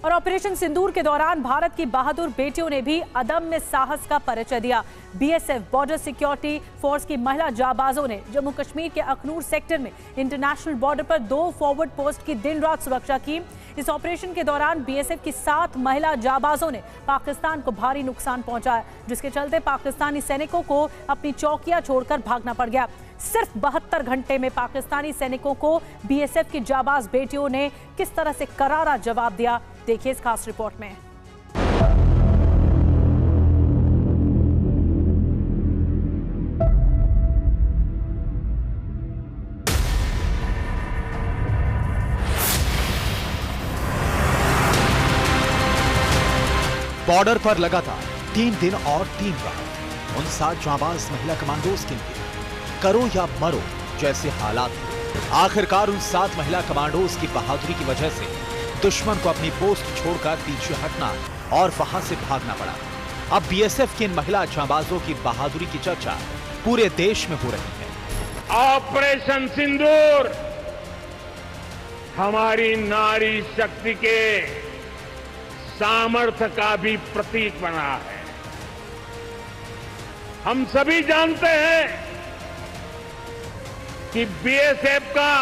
और ऑपरेशन सिंदूर के दौरान भारत की बहादुर बेटियों ने भी अदम्य साहस का परिचय दिया। बीएसएफ बॉर्डर सिक्योरिटी फोर्स की महिला जाबाजों ने जम्मू कश्मीर के अखनूर सेक्टर में इंटरनेशनल बॉर्डर पर 2 फॉरवर्ड पोस्ट की दिन रात सुरक्षा की। इस ऑपरेशन के दौरान बीएसएफ की 7 महिला जाबाजों ने पाकिस्तान को भारी नुकसान पहुंचाया, जिसके चलते पाकिस्तानी सैनिकों को अपनी चौकियां छोड़कर भागना पड़ गया। सिर्फ 72 घंटे में पाकिस्तानी सैनिकों को बीएसएफ की जाबाज बेटियों ने किस तरह से करारा जवाब दिया, देखिए इस खास रिपोर्ट में। बॉर्डर पर लगातार 3 दिन और 3 रात उन 7 जाबाज महिला कमांडोज के लिए करो या मरो जैसे हालात थे। आखिरकार उन 7 महिला कमांडोज की बहादुरी की वजह से दुश्मन को अपनी पोस्ट छोड़कर पीछे हटना और वहां से भागना पड़ा। अब बीएसएफ की इन महिला जाबाजों की बहादुरी की चर्चा पूरे देश में हो रही है। ऑपरेशन सिंदूर हमारी नारी शक्ति के सामर्थ्य का भी प्रतीक बना है। हम सभी जानते हैं कि बीएसएफ का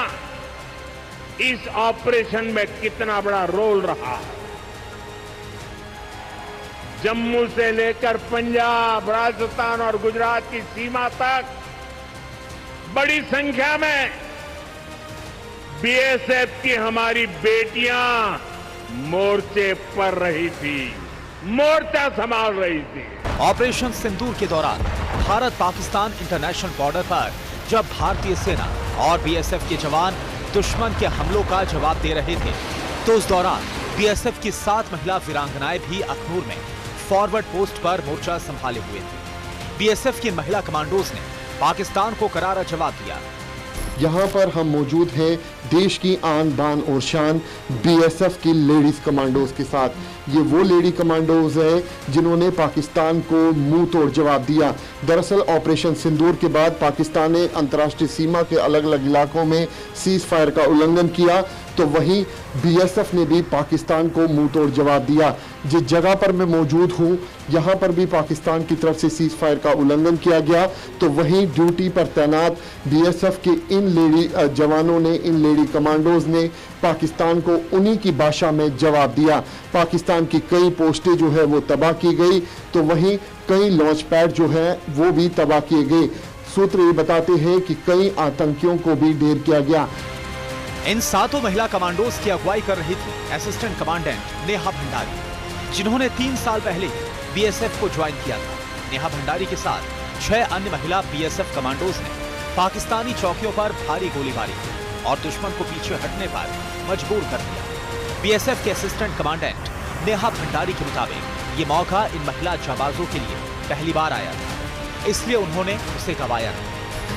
इस ऑपरेशन में कितना बड़ा रोल रहा है। जम्मू से लेकर पंजाब, राजस्थान और गुजरात की सीमा तक बड़ी संख्या में बीएसएफ की हमारी बेटियां मोर्चे पर रही थी, मोर्चा संभाल रही थी। ऑपरेशन सिंदूर के दौरान भारत पाकिस्तान इंटरनेशनल बॉर्डर पर जब भारतीय सेना और बीएसएफ के जवान दुश्मन के हमलों का जवाब दे रहे थे, तो उस दौरान बीएसएफ की 7 महिला वीरांगनाएं भी अखनूर में फॉरवर्ड पोस्ट पर मोर्चा संभाले हुए थे। बीएसएफ की महिला कमांडोज ने पाकिस्तान को करारा जवाब दिया। यहाँ पर हम मौजूद हैं देश की आन बान और शान बीएसएफ की लेडीज कमांडोज के साथ। ये वो लेडी कमांडोज हैं जिन्होंने पाकिस्तान को मुंह तोड़ जवाब दिया। दरअसल ऑपरेशन सिंदूर के बाद पाकिस्तान ने अंतर्राष्ट्रीय सीमा के अलग अलग इलाकों में सीज फायर का उल्लंघन किया, तो वहीं बीएसएफ ने भी पाकिस्तान को मुंह तोड़ जवाब दिया। जिस जगह पर मैं मौजूद हूं, यहां पर भी पाकिस्तान की तरफ से सीज फायर का उल्लंघन किया गया, तो वहीं ड्यूटी पर तैनात बीएसएफ के इन लेडी जवानों ने, इन लेडी कमांडोज ने पाकिस्तान को उन्हीं की भाषा में जवाब दिया। पाकिस्तान की कई पोस्टें जो है वो तबाह की गई, तो वहीं कई लॉन्च पैड जो है वो भी तबाह किए गए। सूत्र ये बताते हैं कि कई आतंकियों को भी ढेर किया गया। इन 7 महिला कमांडोज की अगुवाई कर रही थी असिस्टेंट कमांडेंट नेहा भंडारी, जिन्होंने 3 साल पहले बीएसएफ को ज्वाइन किया था। नेहा भंडारी के साथ 6 अन्य महिला बीएसएफ कमांडोज ने पाकिस्तानी चौकियों पर भारी गोलीबारी की और दुश्मन को पीछे हटने पर मजबूर कर दिया। बीएसएफ के असिस्टेंट कमांडेंट नेहा भंडारी के मुताबिक ये मौका इन महिला जाबाजों के लिए पहली बार आया था, इसलिए उन्होंने उसे गंवाया नहीं।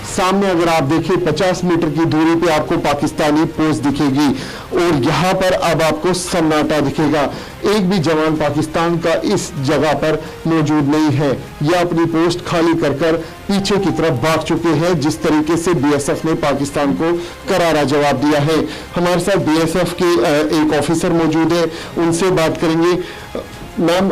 सामने अगर आप देखिए 50 मीटर की दूरी पे आपको पाकिस्तानी पोस्ट दिखेगी और यहाँ पर अब आपको सन्नाटा दिखेगा। एक भी जवान पाकिस्तान का इस जगह पर मौजूद नहीं है। यह अपनी पोस्ट खाली कर पीछे की तरफ भाग चुके हैं। जिस तरीके से बीएसएफ ने पाकिस्तान को करारा जवाब दिया है। हमारे साथ बीएसएफ के एक ऑफिसर मौजूद है, उनसे बात करेंगे। मैम,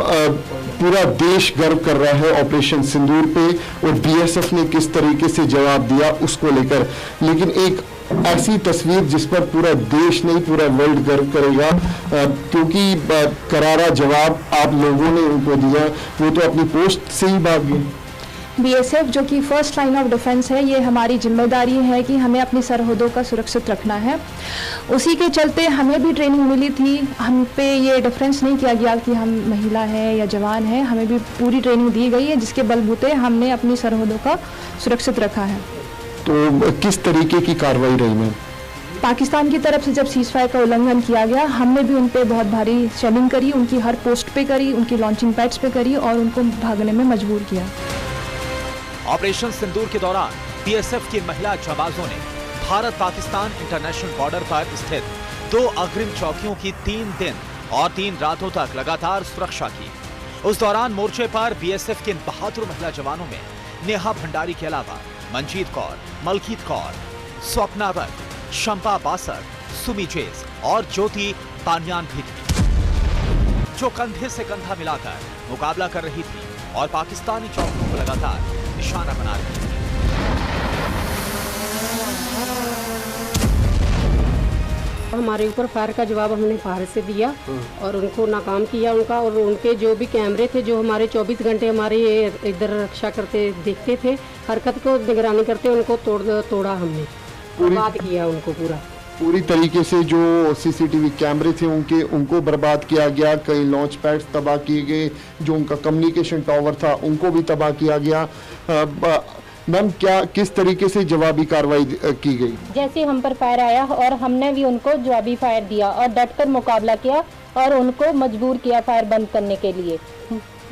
पूरा देश गर्व कर रहा है ऑपरेशन सिंदूर पे और बीएसएफ ने किस तरीके से जवाब दिया उसको लेकर, लेकिन एक ऐसी तस्वीर जिस पर पूरा देश नहीं पूरा वर्ल्ड गर्व करेगा, क्योंकि करारा जवाब आप लोगों ने उनको दिया, वो तो अपनी पोस्ट से ही भाग गए। बीएसएफ जो कि फर्स्ट लाइन ऑफ डिफेंस है, ये हमारी जिम्मेदारी है कि हमें अपनी सरहदों का सुरक्षित रखना है। उसी के चलते हमें भी ट्रेनिंग मिली थी। हम पे ये डिफरेंस नहीं किया गया कि हम महिला है या जवान है, हमें भी पूरी ट्रेनिंग दी गई है, जिसके बलबूते हमने अपनी सरहदों का सुरक्षित रखा है। तो किस तरीके की कार्रवाई रही मैम? पाकिस्तान की तरफ से जब सीज फायर का उल्लंघन किया गया, हमने भी उन पे बहुत भारी शेलिंग करी, उनकी हर पोस्ट पे करी, उनकी लॉन्चिंग पैड्स पे करी और उनको भागने में मजबूर किया। ऑपरेशन सिंदूर के दौरान बीएसएफ की महिला जाबाजों ने भारत पाकिस्तान इंटरनेशनल बॉर्डर पर स्थित 2 अग्रिम चौकियों की 3 दिन और 3 रातों तक लगातार सुरक्षा की। उस दौरान मोर्चे पर बीएसएफ के इन बहादुर महिला जवानों में नेहा भंडारी के अलावा मंजीत कौर, मलकीत कौर, स्वप्ना वक्त, शंपा बासर, सुमी जेस और ज्योति बानियान भी थी। जो कंधे से कंधा मिलाकर मुकाबला कर रही थी और पाकिस्तानी चौकियों को लगातार निशाना बना रही थी। हमारे ऊपर फायर का जवाब हमने फायर से दिया और उनको नाकाम किया उनका, और उनके जो भी कैमरे थे जो हमारे 24 घंटे हमारे इधर रक्षा करते देखते थे, हरकत को निगरानी करते, उनको तोड़ा हमने, बर्बाद किया उनको पूरी तरीके से। जो सीसीटीवी कैमरे थे उनको बर्बाद किया गया, कई लॉन्च पैड्स तबाह किए गए, जो उनका कम्युनिकेशन टावर था उनको भी तबाह किया गया। मैम, किस तरीके से जवाबी कार्रवाई की गई? जैसे हम पर फायर आया और हमने भी उनको जवाबी फायर दिया और डटकर मुकाबला किया और उनको मजबूर किया फायर बंद करने के लिए।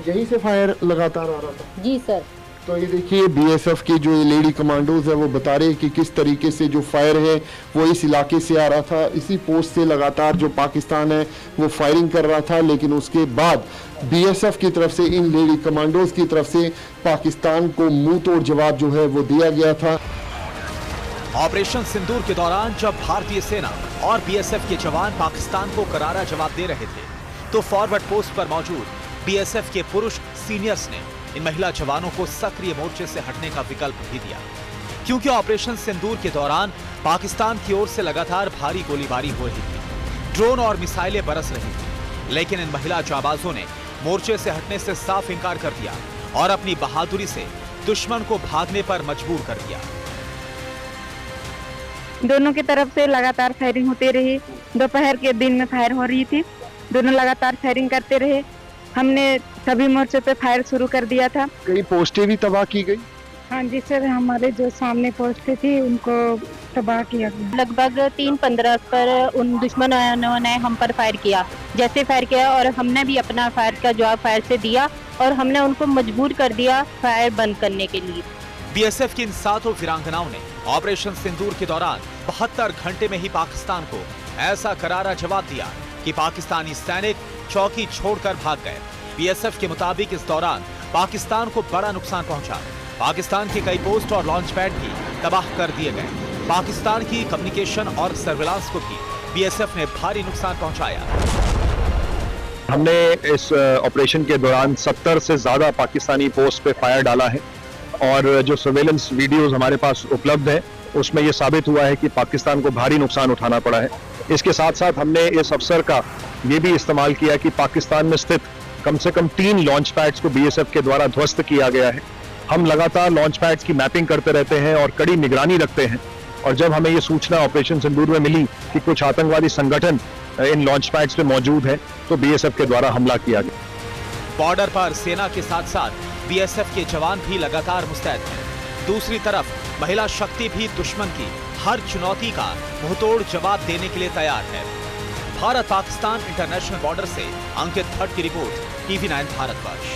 यहीं से फायर लगातार आ रहा था? जी सर। तो ये देखिए, बीएसएफ के जो लेडी कमांडोज है वो बता रहे हैं कि किस तरीके से जो फायर है वो इस इलाके से आ रहा था। इसी पोस्ट से लगातार जो पाकिस्तान है वो फायरिंग कर रहा था, लेकिन उसके बाद बीएसएफ की तरफ से, इन लेडी कमांडोज की तरफ से पाकिस्तान को मुंह तोड़ जवाब जो है वो दिया गया था। ऑपरेशन सिंदूर के दौरान जब भारतीय सेना और बीएसएफ के जवान पाकिस्तान को करारा जवाब दे रहे थे, तो फॉरवर्ड पोस्ट पर मौजूद बीएसएफ के पुरुष सीनियर्स ने इन महिला जवानों को सक्रिय मोर्चे से हटने का विकल्प भी दिया, क्योंकि ऑपरेशन सिंदूर के दौरान पाकिस्तान की ओर से लगातार भारी गोलीबारी हो रही थी, ड्रोन और मिसाइलें बरस रही थी, लेकिन इन महिला जाबाजों ने मोर्चे से हटने से साफ इनकार कर दिया और अपनी बहादुरी से दुश्मन को भागने पर मजबूर कर दिया। दोनों की तरफ से लगातार फायरिंग होते रही, दोपहर के दिन में फायर हो रही थी, दोनों लगातार फायरिंग करते रहे। हमने सभी मोर्चों पे फायर शुरू कर दिया था। कई पोस्टें भी तबाह की गई? हाँ जी सर, हमारे जो सामने पोस्टें थी उनको तबाह किया गया। लगभग 3:15 पर उन दुश्मनों ने हम पर फायर किया, जैसे फायर किया और हमने भी अपना फायर का जवाब फायर से दिया और हमने उनको मजबूर कर दिया फायर बंद करने के लिए। बीएसएफ की इन 7 वीरांगनाओं ने ऑपरेशन सिंदूर के दौरान 72 घंटे में ही पाकिस्तान को ऐसा करारा जवाब दिया कि पाकिस्तानी सैनिक चौकी छोड़कर भाग गए। बीएसएफ के मुताबिक इस दौरान पाकिस्तान को बड़ा नुकसान पहुंचा। पाकिस्तान के कई पोस्ट और लॉन्च पैड भी तबाह कर दिए गए। पाकिस्तान की कम्युनिकेशन और सर्विलांस को भी बीएसएफ ने भारी नुकसान पहुंचाया। हमने इस ऑपरेशन के दौरान 70 से ज्यादा पाकिस्तानी पोस्ट पे फायर डाला है और जो सर्वेलेंस वीडियोस हमारे पास उपलब्ध है उसमें ये साबित हुआ है कि पाकिस्तान को भारी नुकसान उठाना पड़ा है। इसके साथ साथ हमने इस अवसर का ये भी इस्तेमाल किया कि पाकिस्तान में स्थित कम से कम 3 लॉन्च पैड्स को बीएसएफ के द्वारा ध्वस्त किया गया है। हम लगातार लॉन्च पैड्स की मैपिंग करते रहते हैं और कड़ी निगरानी रखते हैं, और जब हमें ये सूचना ऑपरेशन सिंदूर में मिली कि कुछ आतंकवादी संगठन इन लॉन्च पैड्स पे मौजूद है, तो बीएसएफ के द्वारा हमला किया गया। बॉर्डर पर सेना के साथ साथ बीएसएफ के जवान भी लगातार मुस्तैद हैं। दूसरी तरफ महिला शक्ति भी दुश्मन की हर चुनौती का मुंहतोड़ जवाब देने के लिए तैयार है। भारत पाकिस्तान इंटरनेशनल बॉर्डर से अंकित भट्ट की रिपोर्ट, TV9 भारतवर्ष।